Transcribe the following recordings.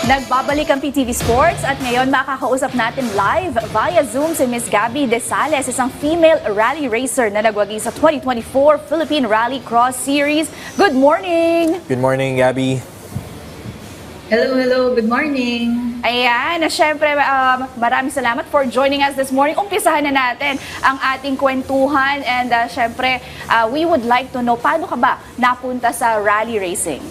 Nagbabalik ang PTV Sports at ngayon makakausap natin live via Zoom si Miss Gabby Desales, isang female rally racer na nagwagi sa 2024 Philippine Rally Cross Series. Good morning! Good morning, Gabby. Hello, good morning. Ayan, syempre maraming salamat for joining us this morning. Umpisahan na natin ang ating kwentuhan and syempre we would like to know paano ka ba napunta sa rally racing?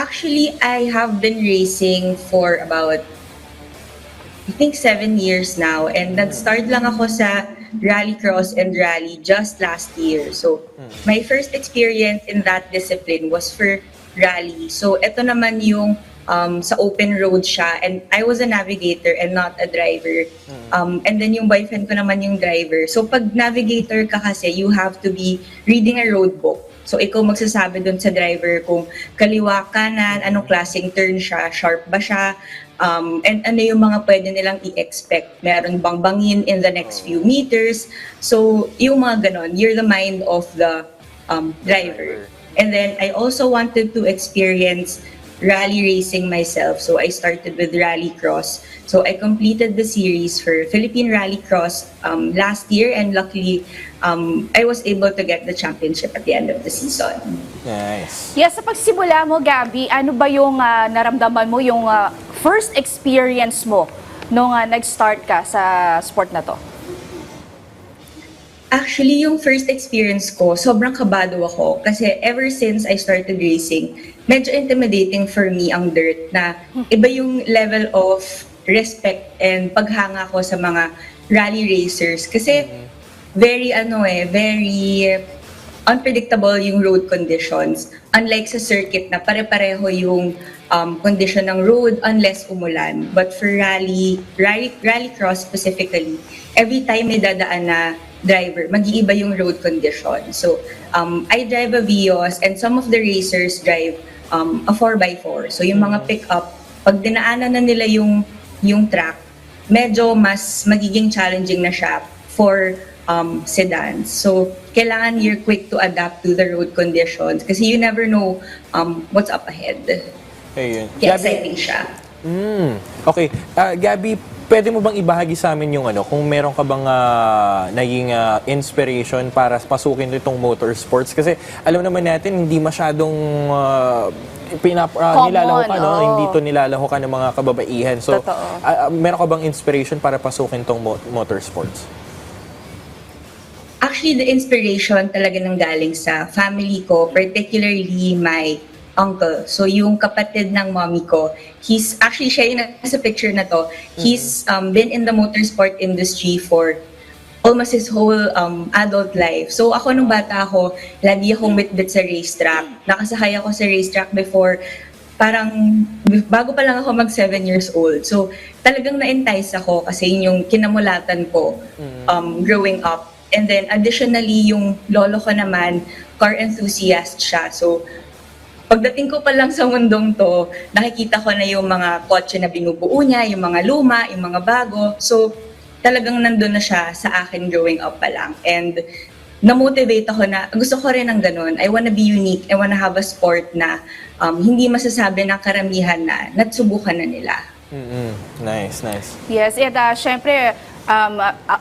Actually, I have been racing for about, I think 7 years now. And nag-start lang ako sa rallycross and rally just last year. So, my first experience in that discipline was for rally. So, ito naman yung sa open road siya. And I was a navigator and not a driver. And then yung boyfriend ko naman yung driver. So, pag navigator ka kasi, you have to be reading a road book. So, ikaw magsasabi dun sa driver kung kaliwa, kanan, anong klaseng turn siya, sharp ba siya, and ano yung mga pwede nilang i-expect. Meron bang bangin in the next few meters. So, yung mga ganon, you're the mind of the driver. And then, I also wanted to experience rally racing myself. So, I started with Rallycross. So, I completed the series for Philippine Rallycross last year, and luckily, I was able to get the championship at the end of the season. Nice. Yes, sa pagsimula mo, Gabby, ano ba yung naramdaman mo, yung first experience mo nung nag-start ka sa sport na to? Actually, yung first experience ko, sobrang kabado ako. Kasi ever since I started racing, medyo intimidating for me ang dirt na iba yung level of respect and paghanga ko sa mga rally racers. Kasi very unpredictable yung road conditions. Unlike sa circuit na pare-pareho yung condition ng road unless umulan. But for rallycross specifically, every time may dadaan na driver, mag-iiba yung road condition. So, I drive a Vios and some of the racers drive a 4x4. So, yung mga pick-up, pag dinaanan na nila yung track, medyo mas magiging challenging na siya for sedans. So, kailangan you're quick to adapt to the road conditions kasi you never know what's up ahead. Ayun. Kaya exciting siya. Okay. Gabby, pwede mo bang ibahagi sa amin yung kung meron ka bang naging inspiration para pasukin itong motorsports? Kasi alam naman natin, hindi masyadong nilalako ka, no? Hindi to nilalako ka ng mga kababaihan. So, meron ka bang inspiration para pasukin itong motorsports? Actually, the inspiration talaga nang galing sa family ko, particularly my uncle. So, yung kapatid ng mommy ko, siya yung nasa picture na to. He's been in the motorsport industry for almost his whole adult life. So, ako nung bata ako, lagi akong bitbit sa racetrack. Nakasakay ako sa racetrack before, parang bago pa lang ako mag 7 years old. So, talagang na-entice ako kasi yun yung kinamulatan ko growing up. And then, additionally, yung lolo ko naman, car enthusiast siya. So, pagdating ko pa lang sa mundong to, nakikita ko na yung mga kotse na binubuo niya, yung mga luma, yung mga bago. So, talagang nandun na siya sa akin growing up pa lang. And na-motivate ako na gusto ko rin ng ganun. I wanna be unique. I wanna have a sport na hindi masasabi ng karamihan na natsubukan na nila. Nice. Yes, and syempre,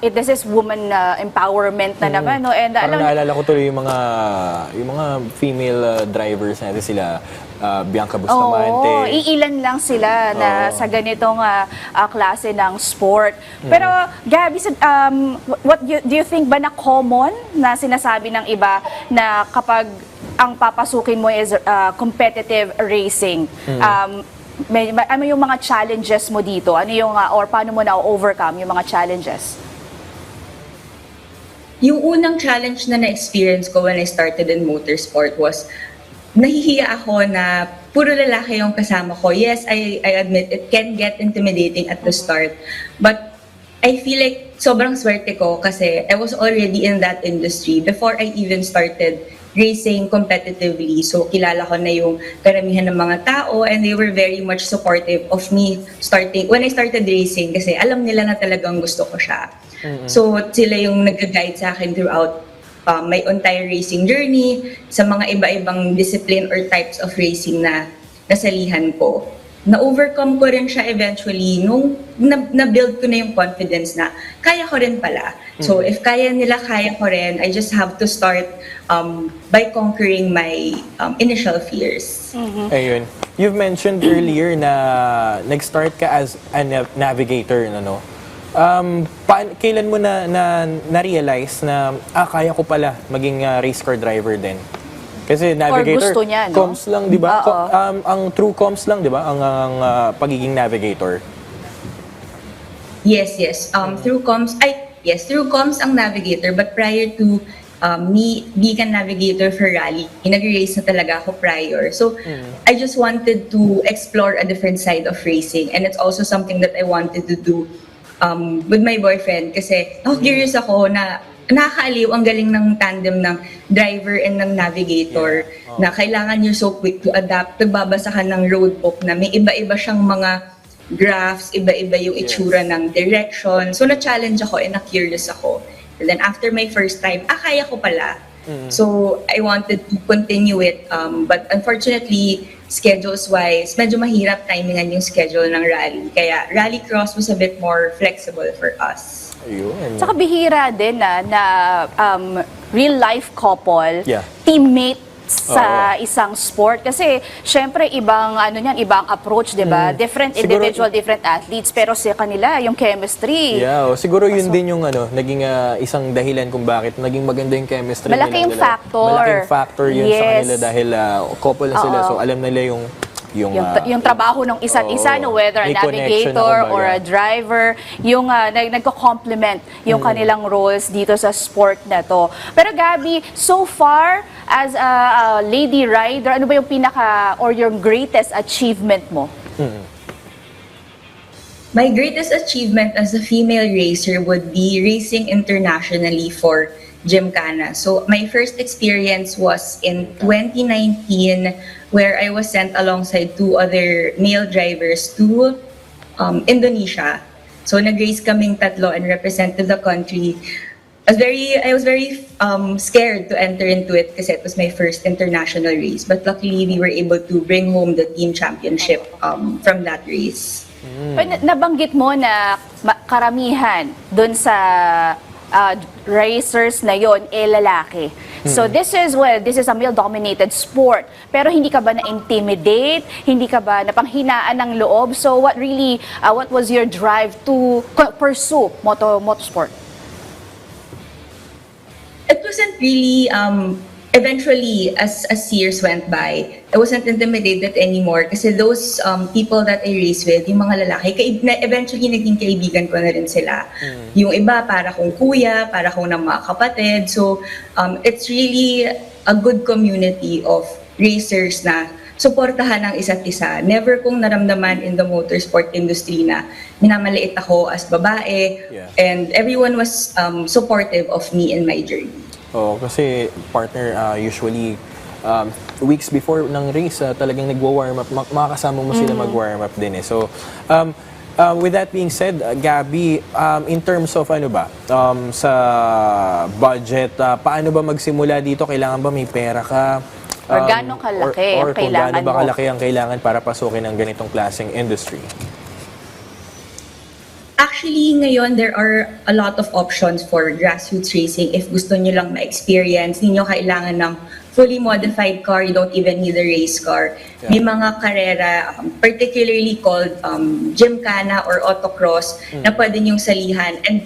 this is woman empowerment na naman, no? And Parang naalala ko tuloy yung mga female drivers natin sila, Bianca Bustamante. Oo, iilan lang sila na sa ganitong klase ng sport. Pero Gabby, what do you think ba na common na sinasabi ng iba na kapag ang papasukin mo is competitive racing? Ano yung mga challenges mo dito? Ano yung or paano mo na-overcome yung mga challenges? Yung unang challenge na na-experience ko when I started in motorsport was nahihiya ako na puro lalaki yung kasama ko. Yes, I admit it can get intimidating at the start. But I feel like sobrang swerte ko kasi I was already in that industry before I even started racing competitively. So, kilala ko na yung karamihan ng mga tao and they were very much supportive of me when I started racing kasi alam nila na talagang gusto ko siya. So, sila yung nag-guide sa akin throughout my entire racing journey sa mga iba-ibang discipline or types of racing na nasalihan ko, na-overcome ko rin siya eventually nung na-build ko na yung confidence na kaya ko rin pala. So if kaya nila, kaya ko rin. I just have to start by conquering my initial fears. Ayun. You've mentioned earlier na nag-start ka as a navigator, ano? Kailan mo na-realize na kaya ko pala maging race car driver din? Kasi navigator, gusto niya, no? comms lang, di ba? Oo. Ang true comms lang, di ba? Ang pagiging navigator. Yes. Through comms, through comms ang navigator. But prior to me being a navigator for rally, nag-race na talaga ako prior. So, I just wanted to explore a different side of racing. And it's also something that I wanted to do with my boyfriend. Kasi curious ako na nakakaaliw ang galing ng tandem ng driver and ng navigator na kailangan you're so quick to adapt. Nagbabasa ka ng roadbook na may iba-iba siyang mga graphs, iba-iba yung itsura ng direction. So na-challenge ako and na-curious ako. And then after my first time, kaya ko pala. So I wanted to continue it. But unfortunately, schedules-wise, medyo mahirap timingan yung schedule ng rally. Kaya rallycross was a bit more flexible for us. Ayun. Saka bihira din na real-life couple, Yeah. teammate sa isang sport. Kasi, syempre, ibang approach, di ba? Different Siguro- individual, different athletes. Pero sa kanila, yung chemistry. Yeah, siguro yun din yung naging isang dahilan kung bakit naging maganda yung chemistry Malaki nilang yung dalawa. factor. Malaking factor yun sa Yes. kanila dahil couple na sila. Oo. So alam nila yung Yung trabaho ng isa't isa, no, whether a May connection na, navigator kumbaga. or a driver, yung nagko-complement yung kanilang roles dito sa sport na to. Pero Gabby, so far, as a lady rider, ano ba yung or your greatest achievement mo? My greatest achievement as a female racer would be racing internationally for Gymkhana. So my first experience was in 2019 where I was sent alongside two other male drivers to Indonesia. So nag-race kaming tatlo and represented the country. I was very scared to enter into it kasi it was my first international race. But luckily, we were able to bring home the team championship from that race. Nabanggit mo na karamihan dun sa racers na yon lalaki. So this is a male-dominated sport. Pero hindi ka ba na-intimidate? Hindi ka ba napanghinaan ng loob? So what was your drive to pursue motorsport? It wasn't really, eventually, as years went by, I wasn't intimidated anymore kasi those people that I race with, yung mga lalaki, eventually naging kaibigan ko na rin sila. Yung iba, para kong kuya, para kong ng mga kapatid. So, it's really a good community of racers na suportahan ng isa't isa. Never kong naramdaman in the motorsport industry na minamaliit ako as babae, and everyone was supportive of me in my journey. Kasi partner, usually weeks before ng race, talagang nagwa-warm up, makakasama mo sila mag-warm up din eh. So, with that being said, Gabby, in terms of sa budget, paano ba magsimula dito? Kailangan ba may pera ka? Or gano'ng kalaki ang kung kailangan gaano ba mo? kalaki ang kailangan para pasukin ng ganitong klaseng industry? Actually, ngayon, there are a lot of options for grassroots racing. If gusto nyo lang ma-experience, hindi nyo kailangan ng fully modified car, you don't even need a race car. May mga karera, particularly called Gymkhana or autocross, na pwede nyong salihan. And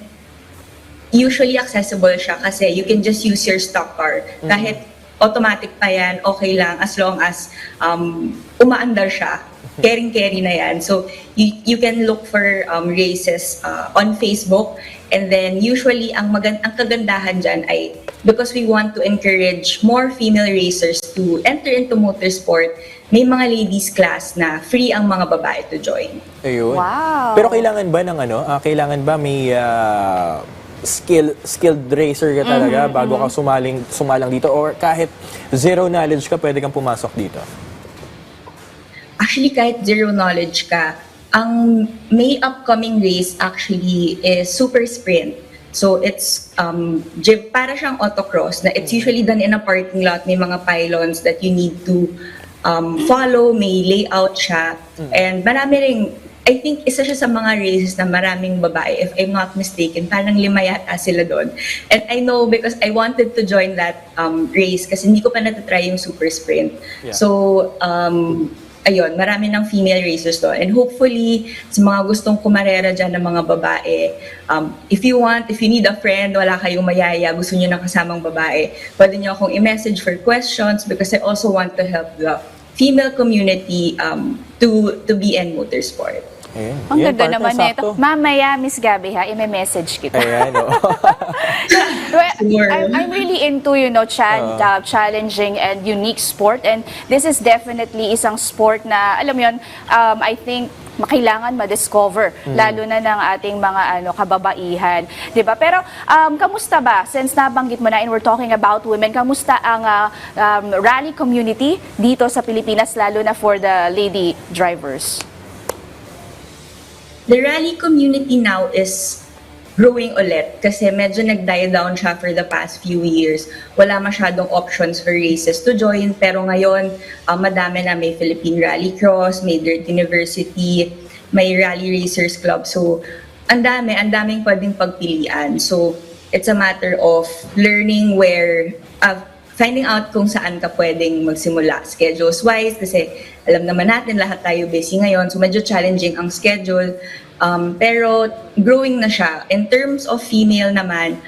usually accessible siya kasi you can just use your stock car. Kahit automatic pa yan, okay lang, as long as umaandar siya. Carry na yan. So, you can look for races on Facebook. And then, usually, ang kagandahan dyan ay, because we want to encourage more female racers to enter into motorsport, may mga ladies class na free ang mga babae to join. Ayun. Wow. Pero kailangan ba ng kailangan ba may skilled racer ka talaga bago ka sumalang dito, or kahit zero knowledge ka pwede kang pumasok dito? Actually, kahit zero knowledge ka, ang may upcoming race actually is super sprint. So it's para siyang autocross na it's usually done in a parking lot. May mga pylons that you need to follow, may layout siya. And marami ring, I think isa siya sa mga races na maraming babae, if I'm not mistaken, parang 5 yata sila doon. And I know because I wanted to join that race kasi hindi ko pa natatry yung super sprint. Yeah. So, ayun, marami ng female racers doon. And hopefully, sa mga gustong kumarera dyan ng mga babae, if you need a friend, wala kayong mayaya, gusto niyo ng kasamang babae, pwede niyo akong i-message for questions because I also want to help the female community to be in motorsport. Ayan. Ang Ayan, ganda partner, naman nito. sakto. Mamaya, Miss Gabby ha, i-message kita. Ayan, oh. Well, Sure. I'm really into, challenging and unique sport. And this is definitely isang sport na, alam mo yun, I think, makailangan ma-discover, lalo na ng ating mga kababaihan. 'Di ba? Pero, kamusta ba? Since nabanggit mo na and we're talking about women, kamusta ang rally community dito sa Pilipinas, lalo na for the lady drivers? The rally community now is growing ulit kasi medyo nag-die down siya for the past few years. Wala masyadong options for races to join, pero ngayon madami na, may Philippine Rally Cross, may Dirt University, may Rally Racers Club. So ang daming pwedeng pagpilian. So it's a matter of learning finding out kung saan ka pwedeng magsimula schedules-wise kasi alam naman natin lahat tayo busy ngayon, so medyo challenging ang schedule. Pero growing na siya. In terms of female naman,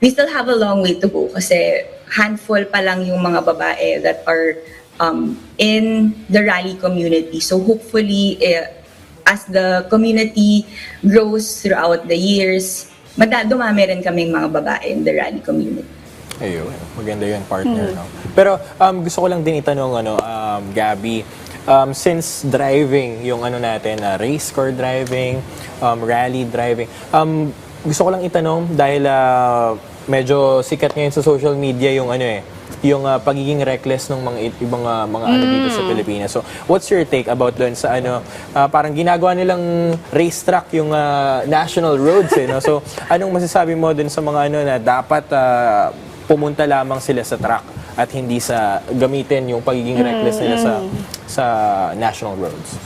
we still have a long way to go kasi handful pa lang yung mga babae that are in the rally community. So hopefully, as the community grows throughout the years, dumami rin kaming mga babae in the rally community. Ayun, maganda yun, partner. No? Pero gusto ko lang din itanong, Gabby, since driving, yung natin, race car driving, rally driving, gusto ko lang itanong dahil medyo sikat ngayon sa social media yung yung pagiging reckless ng mga ibang mga dito sa Pilipinas. So, what's your take about doon sa parang ginagawa nilang racetrack yung national roads no? So, anong masasabi mo doon sa mga na dapat pumunta lamang sila sa track at hindi sa gamitin yung pagiging reckless nila sa national roads?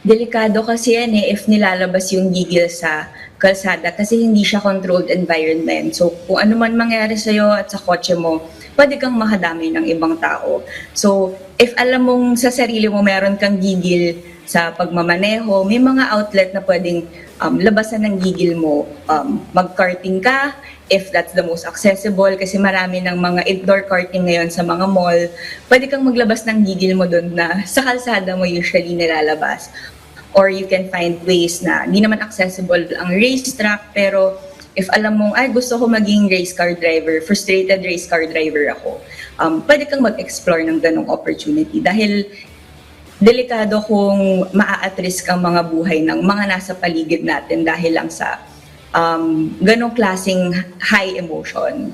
Delikado kasi yan if nilalabas yung gigil sa kalsada kasi hindi siya controlled environment. So kung ano man mangyari sa'yo at sa kotse mo, pwede kang makadamay ng ibang tao. So if alam mong sa sarili mo meron kang gigil sa pagmamaneho, may mga outlet na pwedeng labasan ng gigil mo. Mag-karting ka, if that's the most accessible, kasi marami ng mga indoor karting ngayon sa mga mall, pwede kang maglabas ng gigil mo doon na sa kalsada mo usually nilalabas. Or you can find ways na hindi naman accessible ang racetrack, pero if alam mong, gusto ko maging race car driver, frustrated race car driver ako, pwede kang mag-explore ng ganong opportunity. Dahil delikado kung maa-at-risk ang mga buhay ng mga nasa paligid natin dahil lang sa ganong klaseng high emotion.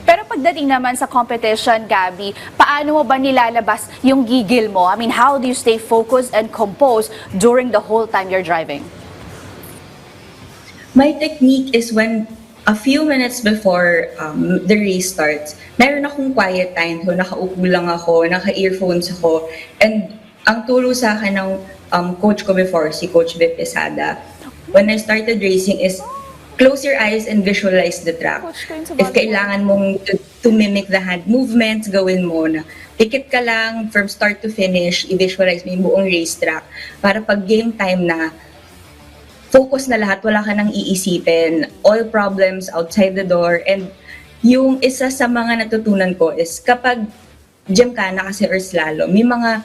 Pero pagdating naman sa competition, Gabby, paano mo ba nilalabas yung gigil mo? I mean, how do you stay focused and composed during the whole time you're driving? My technique is when a few minutes before the race starts, meron akong quiet time. So nakaupo lang ako, naka-earphones ako, and ang turo sa akin ng coach ko before, si Coach Vic Quesada, when I started racing is close your eyes and visualize the track. If kailangan mong to mimic the hand movements, gawin mo na. Pikit ka lang from start to finish, i-visualize mo yung buong racetrack para pag game time na, focus na lahat, wala ka nang iisipin, all problems outside the door. And yung isa sa mga natutunan ko is kapag gymkhana kasi or slalom, may mga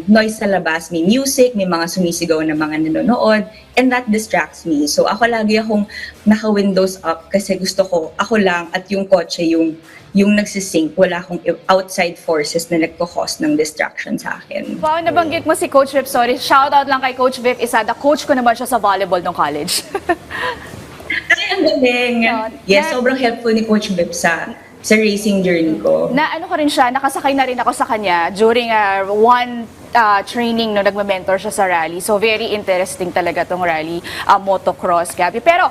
noise sa labas, may music, may mga sumisigaw na mga nanonood, and that distracts me. So ako lagi akong naka-windows up kasi gusto ko, ako lang at yung kotse yung nagsisync, wala akong outside forces na nagko-cause ng distraction sa akin. Wow, nabanggit mo si Coach Vic, sorry. Shoutout lang kay Coach Vic Isada. Coach ko naman siya sa volleyball nung college. Ay, ang galing! Yes, sobrang helpful ni Coach Bip sa racing journey ko. Na ano ko rin siya, nakasakay na rin ako sa kanya during one training no nagme-mentor siya sa rally. So very interesting talaga tong rally motocross, Gabby. Pero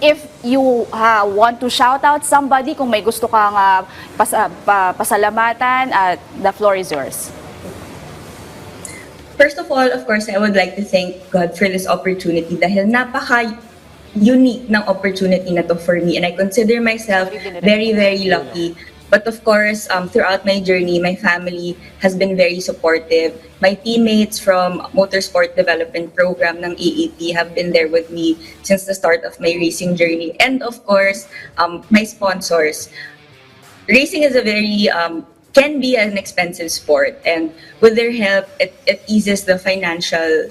if you want to shout out somebody, kung may gusto kang pasalamatan, the floor is yours. First of all, of course, I would like to thank God for this opportunity dahil napaka-unique ng opportunity na to for me, and I consider myself very, very lucky. But of course, throughout my journey, my family has been very supportive. My teammates from Motorsport Development Program ng AAP have been there with me since the start of my racing journey. And of course, my sponsors. Racing is a very can be an expensive sport, and with their help, it eases the financial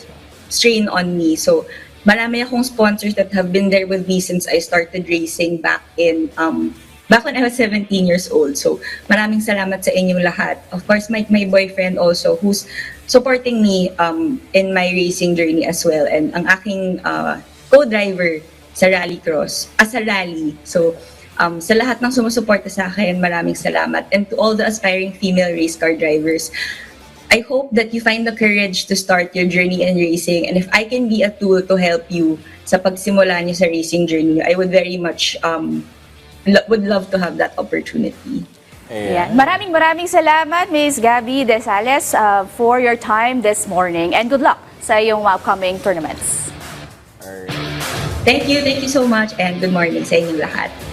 strain on me. So, marami akong sponsors that have been there with me since I started racing back when I was 17 years old. So, maraming salamat sa inyong lahat. Of course, my boyfriend also, who's supporting me in my racing journey as well, and ang aking co-driver sa rallycross, sa rally. So, sa lahat ng sumusuporta sa akin, maraming salamat. And to all the aspiring female race car drivers, I hope that you find the courage to start your journey in racing. And if I can be a tool to help you sa pagsimula niyo sa racing journey, I would very much would love to have that opportunity. Ayan. Maraming salamat, Ms. Gabby Desales, for your time this morning. And good luck sa iyong upcoming tournaments. Thank you so much, and good morning sa inyong lahat.